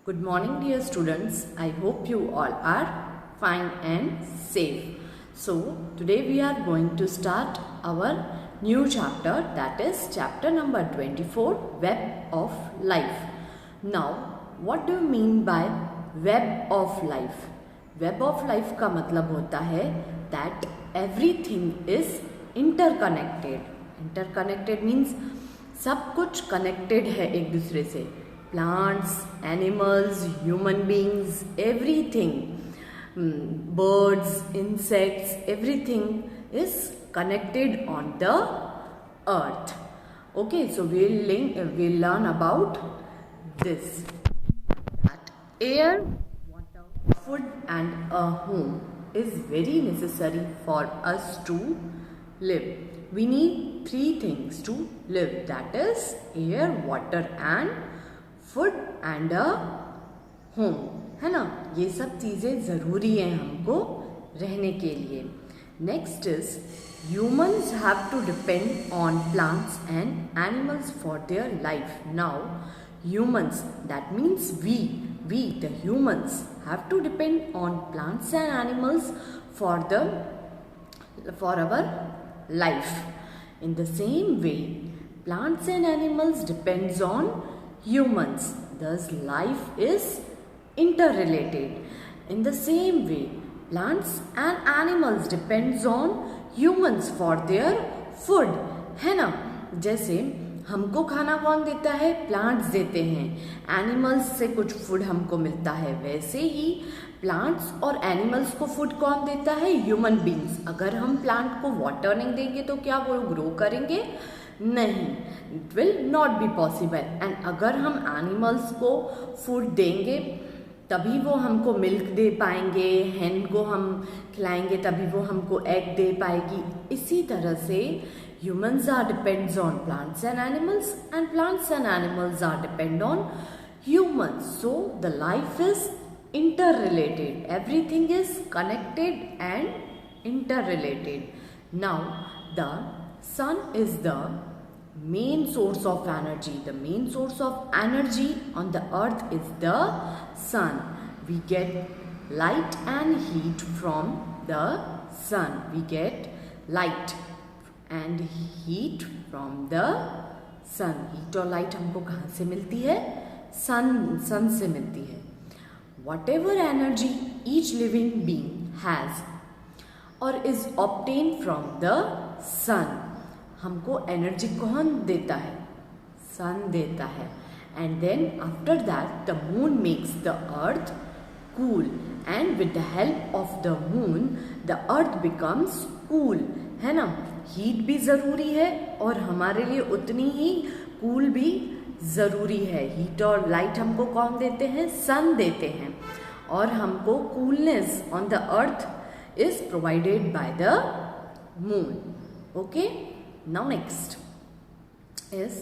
Good morning, dear students. I hope you all are fine and safe. So, today we are going to start our new chapter, that is chapter number 24, Web of Life. Now, what do you mean by Web of Life? Web of Life का मतलब होता है that everything is interconnected. Interconnected means सब कुछ connected है एक दूसरे से. Plants, animals, human beings, everything, birds, insects, everything is connected on the earth. Okay, so we'll learn about this. That air, water, food and a home is very necessary for us to live. We need three things to live, that is air, water and food and a home, है ना. ये सब चीज़ें ज़रूरी हैं हमको रहने के लिए. Next is humans have to depend on plants and animals for their life. Now humans, that means we the humans have to depend on plants and animals for our life. In the same way, plants and animals depends on humans, thus life is interrelated. In the same way, plants and animals depends on humans for their food, है ना. जैसे हमको खाना कौन देता है? Plants देते हैं. एनिमल्स से कुछ फूड हमको मिलता है. वैसे ही प्लांट्स और एनिमल्स को फूड कौन देता है? Human beings. अगर हम प्लांट को वाटर नहीं देंगे तो क्या वो ग्रो करेंगे? नहीं, it will not be possible. And अगर हम एनिमल्स को फूड देंगे तभी वो हमको मिल्क दे पाएंगे. हेन को हम खिलाएंगे तभी वो हमको एग दे पाएगी. इसी तरह से humans are depends on plants and animals and plants and animals are depend on humans. So the life is interrelated. Everything is connected and interrelated. Now the sun is the main source of energy. The main source of energy on the earth is the sun. We get light and heat from the sun. We get light and heat from the sun. Heat और light हमको कहाँ से मिलती है? sun से मिलती है. Whatever energy each living being has or is obtained from the sun, हमको एनर्जी कौन देता है? सन देता है. And then after that the moon makes the earth cool and with the help of the moon the earth becomes cool, है ना. Heat भी ज़रूरी है और हमारे लिए उतनी ही कूल भी ज़रूरी है. हीट और लाइट हमको कौन देते हैं? सन देते हैं. और हमको coolness on the earth is provided by the moon. Okay, now next is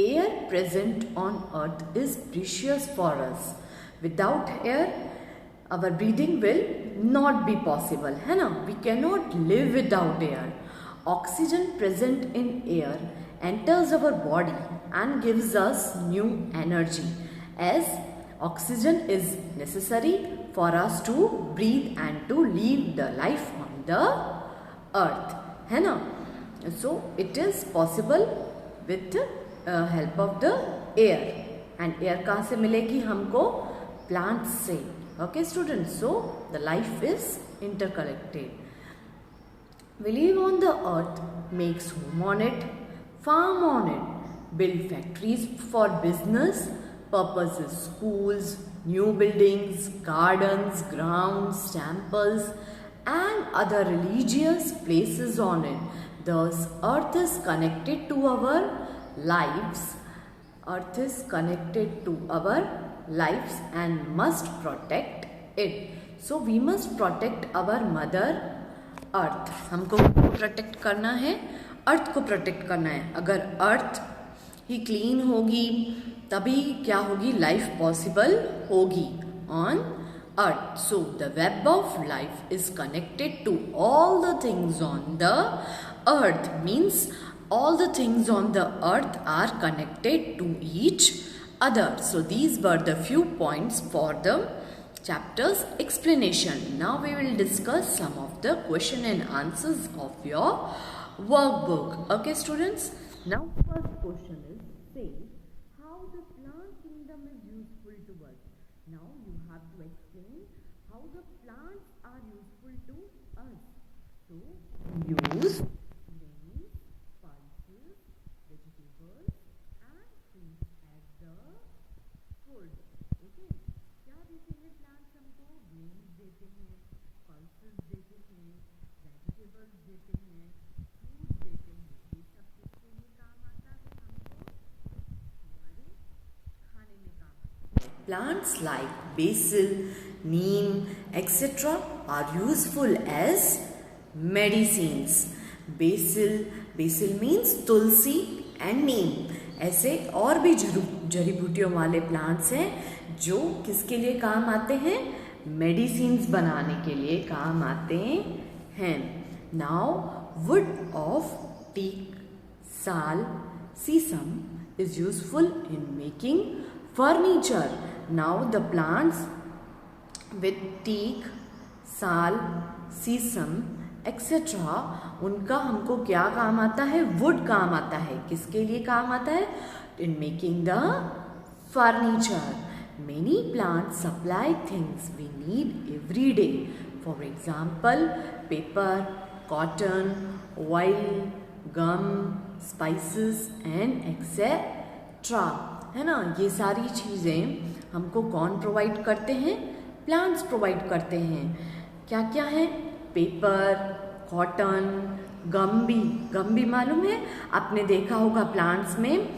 air present on earth is precious for us. Without air our breathing will not be possible, है ना. We cannot live without air. Oxygen present in air enters our body and gives us new energy, as oxygen is necessary for us to breathe and to live the life on the earth, है ना. So it is possible with help of the air. and air कहाँ से मिलेगी हमको? plants से. Okay students, so the life is interconnected. We live on the earth, makes home on it, farm on it, build factories for business purposes, schools, new buildings, gardens, grounds, temples and other religious places on it. Thus, earth is connected to our lives. Earth is connected to our lives and must protect it. So, we must protect our mother earth. हमको protect करना है, अर्थ को protect करना है. अगर अर्थ ही clean होगी तभी क्या होगी? लाइफ पॉसिबल होगी on earth. So the web of life is connected to all the things on the earth, means all the things on the earth are connected to each other. So these were the few points for the chapter's explanation. Now we will discuss some of the question and answers of your workbook. Okay students, now first question is, say how the plant kingdom is useful to us. Now you have to explain how the plants are useful to us. So use grains, pulses, vegetables and fruits as the food. Okay, क्या देते हैं plants हमको? Grains देते हैं, pulses देते हैं, vegetables देते हैं, फ्रूट देते हैं. ये सब किसके लिए काम आता है? हमको हमारे खाने में काम आता है. Plants like basil, neem, etc. are useful as medicines. Basil means Tulsi and neem. ऐसे और भी जड़ी बूटियों वाले प्लांट्स हैं जो किसके लिए काम आते हैं? मेडिसिन्स बनाने के लिए काम आते हैं. नाउ वुड ऑफ टीक, साल, सीसम is useful in making furniture. Now the plants with teak, साल, सीसम एक्सेट्रा, उनका हमको क्या काम आता है? वुड काम आता है. किसके लिए काम आता है? In making the furniture. Many plants supply things we need every day. For example, paper, cotton, oil, gum, spices and etc. है ना? ये सारी चीज़ें हमको कौन प्रोवाइड करते हैं? प्लांट्स प्रोवाइड करते हैं. क्या क्या है? पेपर, कॉटन, गम भी मालूम है? आपने देखा होगा प्लांट्स में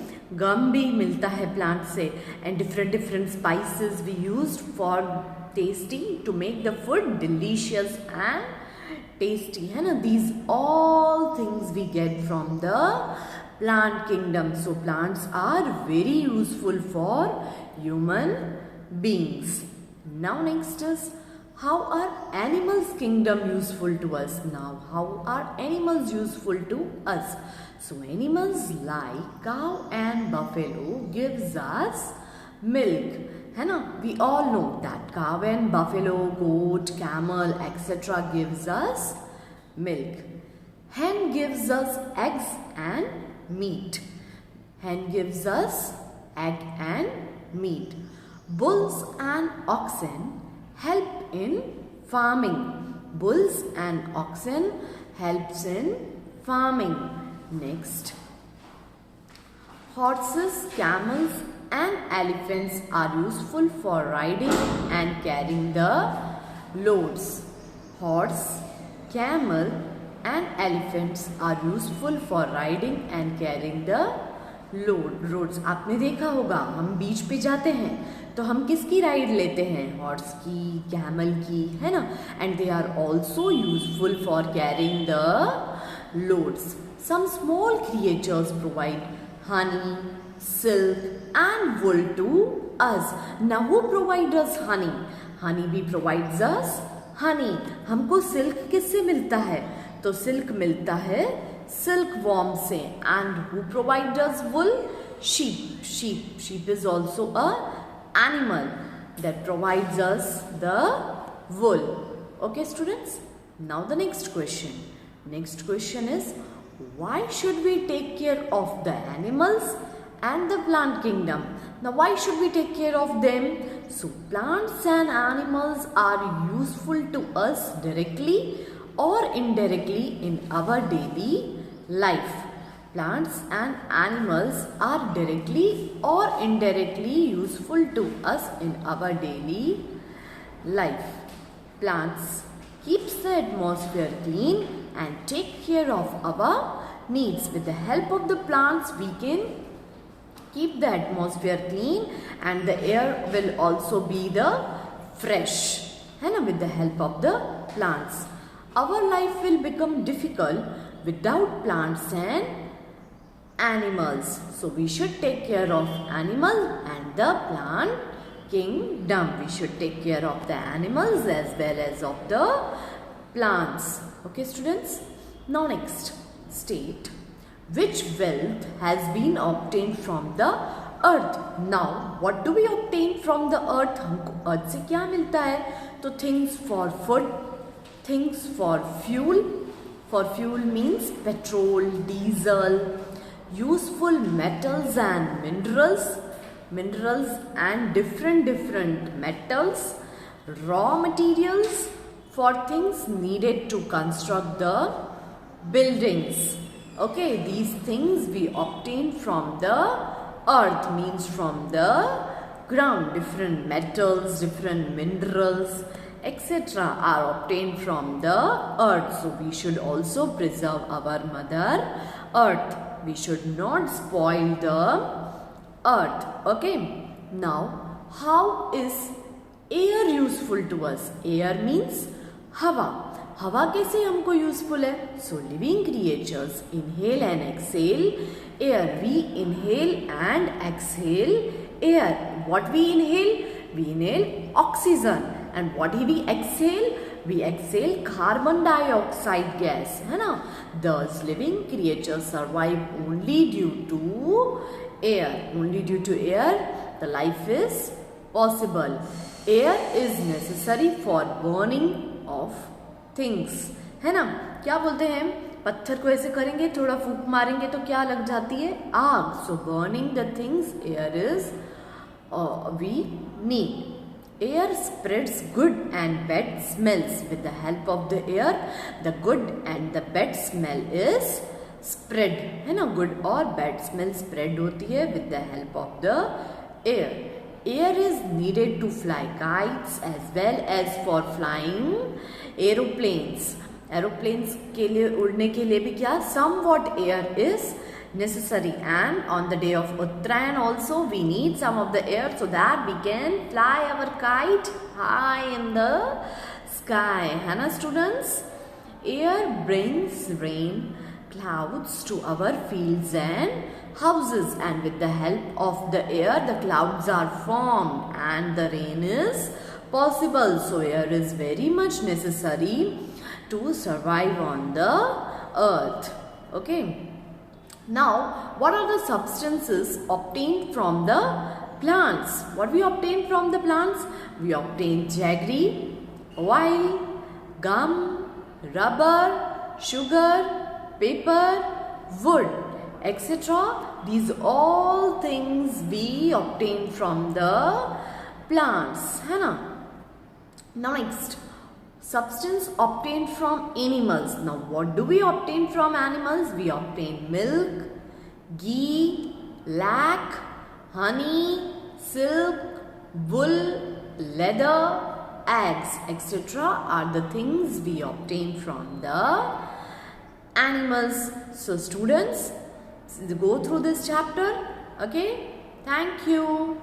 गम भी मिलता है प्लांट से. And different spices we used for testing to make the food delicious and tasty. है ना? These all things we get from the plant kingdom. So plants are very useful for human beings. Now next is, how are animals kingdom useful to us? Now how are animals useful to us? So animals like cow and buffalo gives us milk. है ना? We all know that cow and buffalo, goat, camel etc. gives us milk. Hen gives us eggs and meat. Hen gives us egg and meat. Bulls and oxen help in farming. Bulls and oxen helps in farming. Next, horses, camels and elephants are useful for riding and carrying the loads. Horse, camel and elephants are useful for riding and carrying the roads. आपने देखा होगा हम बीच पे जाते हैं तो हम किसकी राइड लेते हैं? हॉर्स की, कैमल की, है ना? And they are also useful for carrying the loads. Some small creatures provide honey, silk and wool to us. Now who provide us honey? हनी भी प्रोवाइड्स अस हनी. हमको सिल्क किससे मिलता है? तो सिल्क मिलता है सिल्क वॉर्म से. And who provide us wool? sheep is also a animal that provides us the wool. Okay students, now the next question is, why should we take care of the animals and the plant kingdom? Now why should we take care of them? So plants and animals are useful to us directly or indirectly in our daily life. Plants and animals are directly or indirectly useful to us in our daily life. Plants keeps the atmosphere clean and take care of our needs. With the help of the plants, we can keep the atmosphere clean and the air will also be the fresh. है ना? With the help of the plants, our life will become difficult without plants and animals. So we should take care of animal and the plant kingdom. We should take care of the animals as well as of the plants. Okay students, now next, state which wealth has been obtained from the earth. Now what do we obtain from the earth? हमको earth से क्या मिलता है? तो things for food, things for fuel. For fuel means petrol, diesel, useful metals and minerals and different metals, raw materials for things needed to construct the buildings. Okay, these things we obtain from the earth, means from the ground. Different metals, different minerals, etc. are obtained from the earth. So we should also preserve our mother earth. We should not spoil the earth. Okay, now how is air useful to us? Air means हवा. हवा कैसे हमको useful है? So living creatures inhale and exhale air. We inhale and exhale air. What we inhale? We inhale oxygen. And what we exhale? We exhale carbon dioxide gas, है ना? Thus living creatures survive only due to air. Only due to air the life is possible. Air is necessary for burning of things, है ना? क्या बोलते हैं? पत्थर को ऐसे करेंगे, थोड़ा फूंक मारेंगे तो क्या लग जाती है? आग. So burning the things, air is we need. Air spreads good and bad smells. With the help of the air, the good and the bad smell is spread, है ना? Good और bad smell spread होती है with the help of the air. Air is needed to fly kites as well as for flying aeroplanes. Aeroplanes के लिए, उड़ने के लिए भी क्या? Somewhat air is necessary. And on the day of Uttarayan also we need some of the air so that we can fly our kite high in the sky, है ना students? Air brings rain clouds to our fields and houses, and with the help of the air the clouds are formed and the rain is possible. So air is very much necessary to survive on the earth. Okay, now what are the substances obtained from the plants? What we obtain from the plants? We obtain jaggery, oil, gum, rubber, sugar, paper, wood, etc. These all things we obtain from the plants, है ना? Now next, substance obtained from animals. Now what do we obtain from animals? We obtain milk, ghee, lac, honey, silk, wool, leather, eggs, etc. are the things we obtain from the animals. So students, go through this chapter. Okay, thank you.